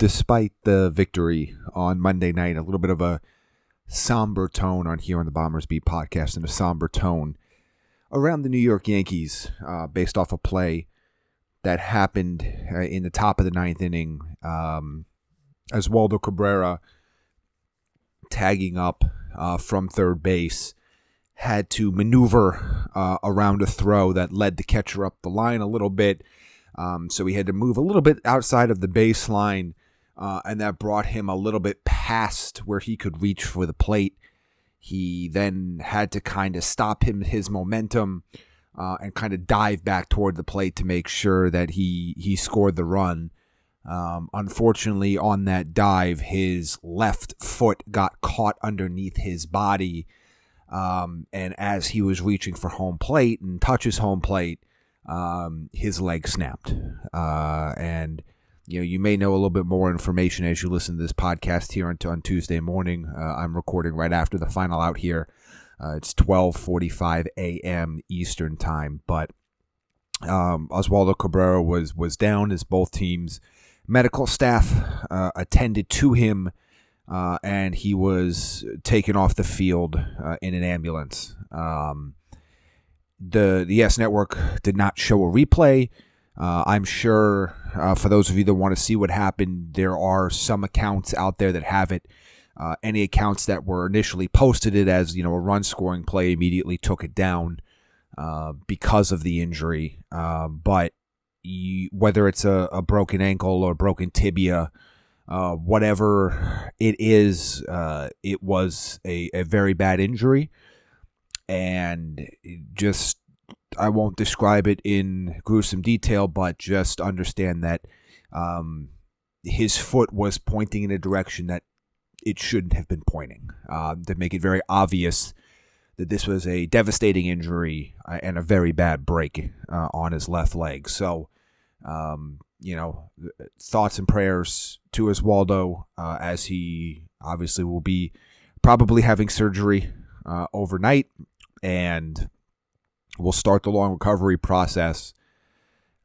despite the victory on Monday night, a little bit of a somber tone on here on the Bombers Beat podcast, and a somber tone around the New York Yankees based off a play that happened in the top of the ninth inning. Oswaldo Cabrera, tagging up from third base, had to maneuver around a throw that led the catcher up the line a little bit. So he had to move a little bit outside of the baseline, and that brought him a little bit past where he could reach for the plate. He then had to kind of stop his momentum and kind of dive back toward the plate to make sure that he scored the run. Unfortunately, on that dive, his left foot got caught underneath his body, and as he was reaching for home plate and touches home plate, his leg snapped. And you may know a little bit more information as you listen to this podcast here on Tuesday morning. I'm recording right after the final out here. It's 12:45 a.m. Eastern time, but Oswaldo Cabrera was down as both teams' medical staff attended to him, and he was taken off the field in an ambulance. The YES Network did not show a replay. I'm sure for those of you that want to see what happened, there are some accounts out there that have it. Any accounts that were initially posted it as a run-scoring play immediately took it down because of the injury. But whether it's a broken ankle or broken tibia, whatever it is, it was a very bad injury. And just, I won't describe it in gruesome detail, but just understand that his foot was pointing in a direction that it shouldn't have been pointing, to make it very obvious that this was a devastating injury and a very bad break on his left leg. So, thoughts and prayers to Oswaldo as he obviously will be probably having surgery overnight, and will start the long recovery process.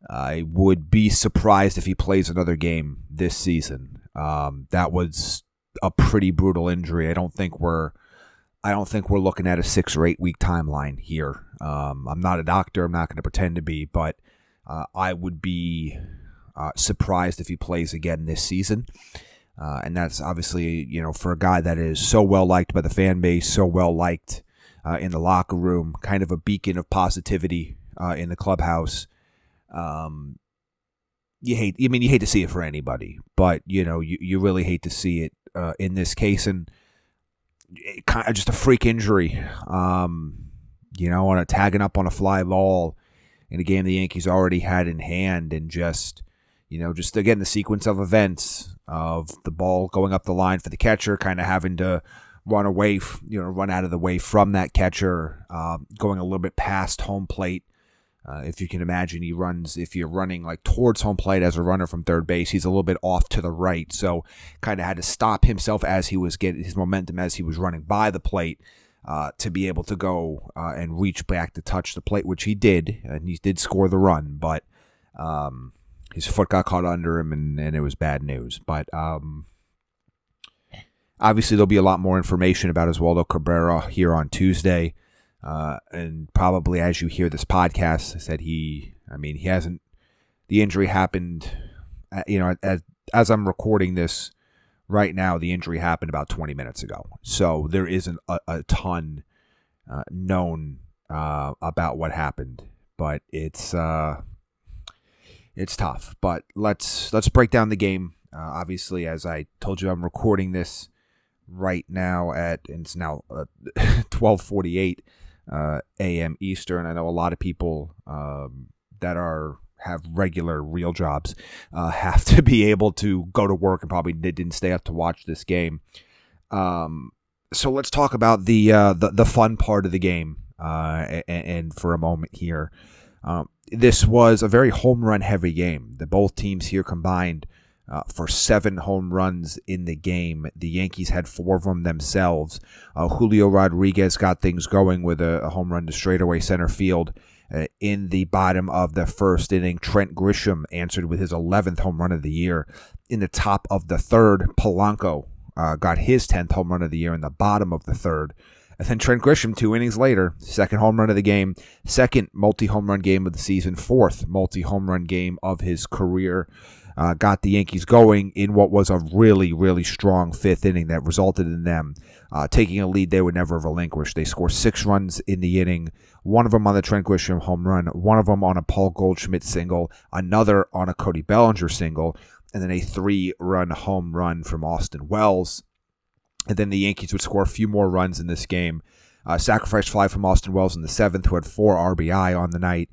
I would be surprised if he plays another game this season. That was a pretty brutal injury. I don't think we're looking at a 6 or 8 week timeline here. I'm not a doctor. I'm not going to pretend to be, but I would be surprised if he plays again this season. And that's obviously, for a guy that is so well liked by the fan base, so well liked in the locker room, kind of a beacon of positivity in the clubhouse. You hate to see it for anybody, but you really hate to see it in this case, and kind of just a freak injury. On a tagging up on a fly ball in a game the Yankees already had in hand, and just again the sequence of events of the ball going up the line for the catcher, kind of having to run away, run out of the way from that catcher, going a little bit past home plate. If you can imagine, if you're running like towards home plate as a runner from third base, he's a little bit off to the right. So kind of had to stop himself as he was getting his momentum as he was running by the plate to be able to go and reach back to touch the plate, which he did. And he did score the run, but his foot got caught under him, and it was bad news. But obviously there'll be a lot more information about Oswaldo Cabrera here on Tuesday. And probably as you hear this podcast, said he hasn't, the injury happened, as I'm recording this right now, the injury happened about 20 minutes ago. So there isn't a ton known about what happened, but it's tough. But let's break down the game. Obviously, as I told you, I'm recording this right now it's now 12:48 a.m. Eastern. I know a lot of people that have regular real jobs have to be able to go to work and probably didn't stay up to watch this game. So let's talk about the fun part of the game and for a moment here. This was a very home run heavy game. Both teams here combined for 7 home runs in the game. The Yankees had 4 of them themselves. Julio Rodriguez got things going with a home run to straightaway center field In the bottom of the first inning, Trent Grisham answered with his 11th home run of the year. In the top of the third, Polanco got his 10th home run of the year in the bottom of the third. And then Trent Grisham, 2 innings later, second home run of the game, second multi-home run game of the season, fourth multi-home run game of his career. Got the Yankees going in what was a really, really strong fifth inning that resulted in them taking a lead they would never relinquish. They score 6 runs in the inning, one of them on the Trent Grisham home run, one of them on a Paul Goldschmidt single, another on a Cody Bellinger single, and then a 3-run home run from Austin Wells. And then the Yankees would score a few more runs in this game. Sacrifice fly from Austin Wells in the 7th, who had 4 RBI on the night.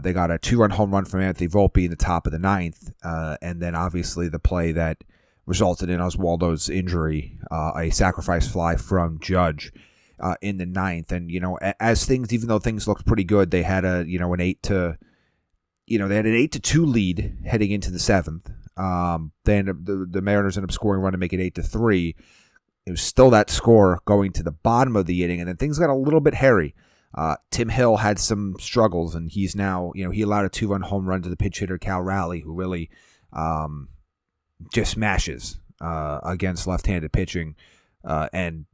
They got a 2-run home run from Anthony Volpe in the top of the 9th. And then obviously the play that resulted in Oswaldo's injury, a sacrifice fly from Judge in the 9th. And, as things, even though things looked pretty good, they had an 8-2 lead heading into the 7th. Then the Mariners ended up scoring a run to make it 8-3. It was still that score going to the bottom of the inning, and then things got a little bit hairy. Tim Hill had some struggles, and he's now, he allowed a 2-run home run to the pitch hitter Cal Raleigh, who really just smashes against left-handed pitching, and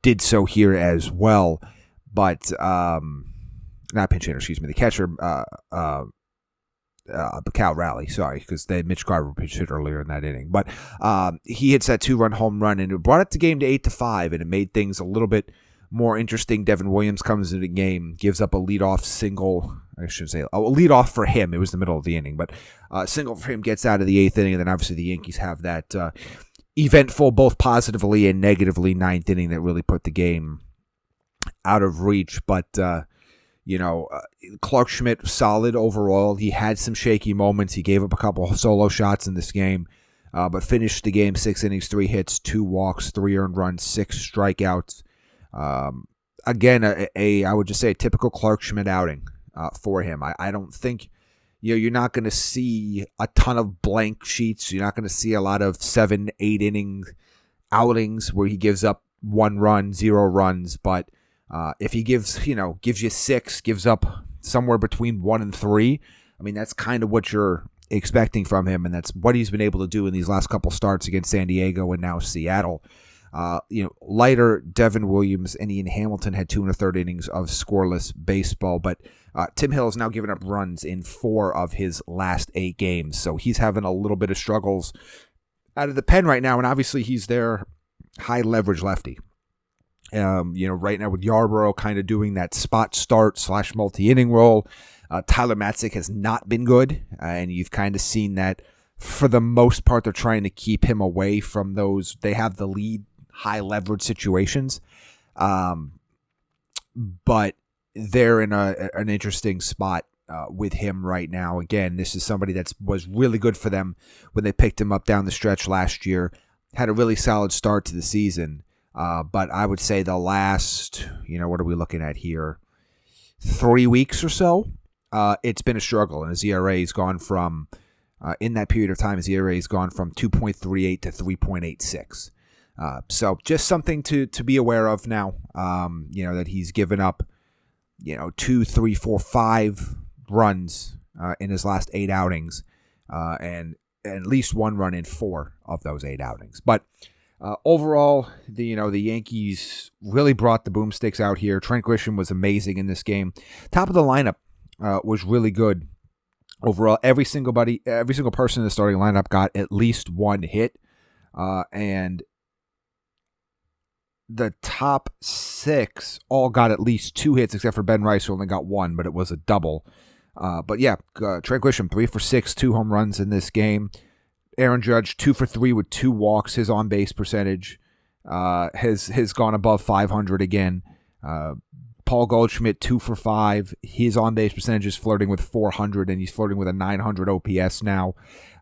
did so here as well. But not pitch hitter, excuse me, the catcher, Cal Raleigh, sorry, because they had Mitch Garver pitched hit earlier in that inning. But he hits that 2-run home run, and it brought it the game to 8-5, and it made things a little bit more interesting. Devin Williams comes into the game, gives up a leadoff single. I shouldn't say a leadoff for him. It was the middle of the inning, but single for him gets out of the 8th inning, and then obviously the Yankees have that eventful, both positively and negatively, 9th inning that really put the game out of reach. But Clark Schmidt, solid overall. He had some shaky moments. He gave up a couple solo shots in this game, but finished the game 6 innings, 3 hits, 2 walks, 3 earned runs, 6 strikeouts. Again, I would just say a typical Clark Schmidt outing for him. I don't think you're not going to see a ton of blank sheets. You're not going to see a lot of 7-8 inning outings where he gives up 1 run, 0 runs, but if he gives you 6, gives up somewhere between 1 and 3, I mean, that's kind of what you're expecting from him, and that's what he's been able to do in these last couple starts against San Diego and now Seattle. Lighter Devin Williams and Ian Hamilton had 2 1/3 innings of scoreless baseball, but Tim Hill has now given up runs in 4 of his last 8 games, so he's having a little bit of struggles out of the pen right now, and obviously he's their high leverage lefty. Right now with Yarborough kind of doing that spot start / multi-inning role, Tyler Matzik has not been good, and you've kind of seen that for the most part they're trying to keep him away from those. They have the lead high leverage situations, but they're in an interesting spot with him right now. Again, this is somebody that was really good for them when they picked him up down the stretch last year, had a really solid start to the season. But I would say the last, what are we looking at here? 3 weeks or so, it's been a struggle. And his ERA has gone from, in that period of time, his ERA has gone from 2.38 to 3.86. So just something to be aware of now, that he's given up, 2, 3, 4, 5 runs in his last 8 outings, and at least 1 run in 4 of those 8 outings. But overall, the Yankees really brought the boomsticks out here. Trent Grisham was amazing in this game. Top of the lineup was really good overall. Every single person in the starting lineup got at least 1 hit, and the top 6 all got at least 2 hits, except for Ben Rice, who only got 1, but it was a double. But yeah, Trent Grisham 3 for 6, 2 home runs in this game. Aaron Judge 2 for 3 with 2 walks. His on-base percentage has gone above 500 again. Paul Goldschmidt 2 for 5. His on-base percentage is flirting with 400, and he's flirting with a 900 OPS now.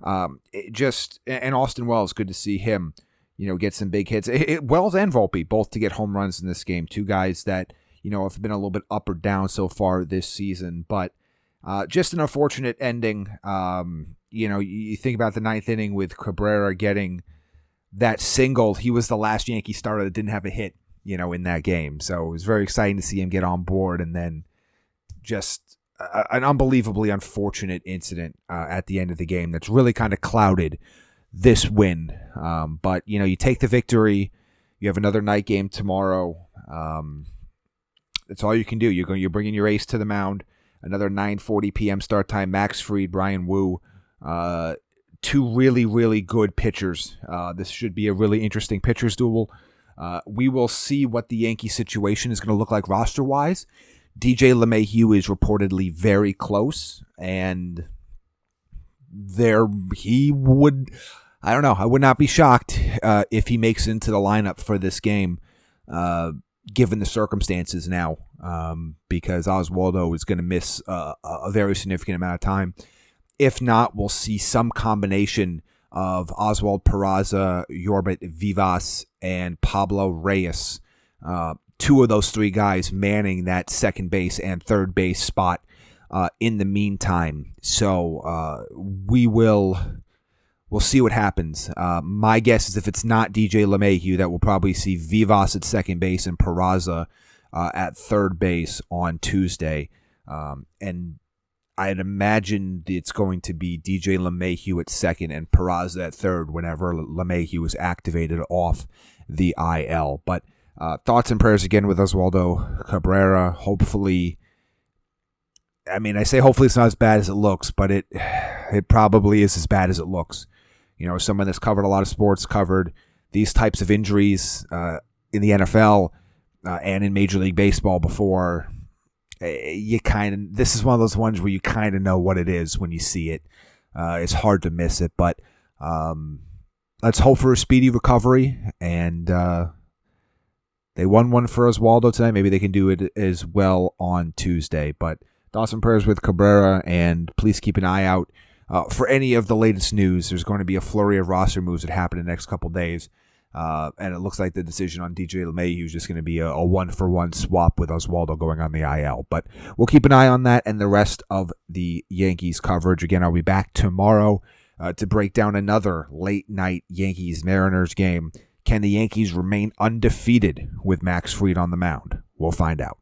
And Austin Wells, good to see him, get some big hits. Wells and Volpe both to get home runs in this game. 2 guys that have been a little bit up or down so far this season, but just an unfortunate ending. You think about the 9th inning with Cabrera getting that single. He was the last Yankee starter that didn't have a hit, in that game. So it was very exciting to see him get on board, and then just an unbelievably unfortunate incident at the end of the game that's really kind of clouded this win. But, you take the victory. You have another night game tomorrow. That's all you can do. You're bringing your ace to the mound. Another 9:40 p.m. start time. Max Fried, Brian Wu. Two really, really good pitchers. This should be a really interesting pitchers duel. We will see what the Yankee situation is going to look like roster-wise. DJ LeMahieu is reportedly very close, and I don't know, I would not be shocked if he makes it into the lineup for this game, given the circumstances now, because Oswaldo is going to miss a very significant amount of time. If not, we'll see some combination of Oswald Peraza, Yorbit Vivas, and Pablo Reyes. Two of those three guys manning that second base and third base spot in the meantime. So we'll see what happens. My guess is if it's not DJ LeMahieu, that we'll probably see Vivas at second base and Peraza at third base on Tuesday. And I'd imagine it's going to be DJ LeMahieu at second and Peraza at third whenever LeMahieu is activated off the IL. But thoughts and prayers again with Oswaldo Cabrera. Hopefully, I say hopefully it's not as bad as it looks, but it probably is as bad as it looks. Someone that's covered a lot of sports, covered these types of injuries in the NFL and in Major League Baseball before. This is one of those ones where you kind of know what it is when you see it. It's hard to miss it, but let's hope for a speedy recovery. And they won one for Oswaldo tonight. Maybe they can do it as well on Tuesday. But thoughts and prayers with Cabrera, and please keep an eye out for any of the latest news. There's going to be a flurry of roster moves that happen in the next couple days. And it looks like the decision on DJ LeMahieu is just going to be a one-for-one swap with Oswaldo going on the IL. But we'll keep an eye on that and the rest of the Yankees coverage. Again, I'll be back tomorrow to break down another late-night Yankees-Mariners game. Can the Yankees remain undefeated with Max Fried on the mound? We'll find out.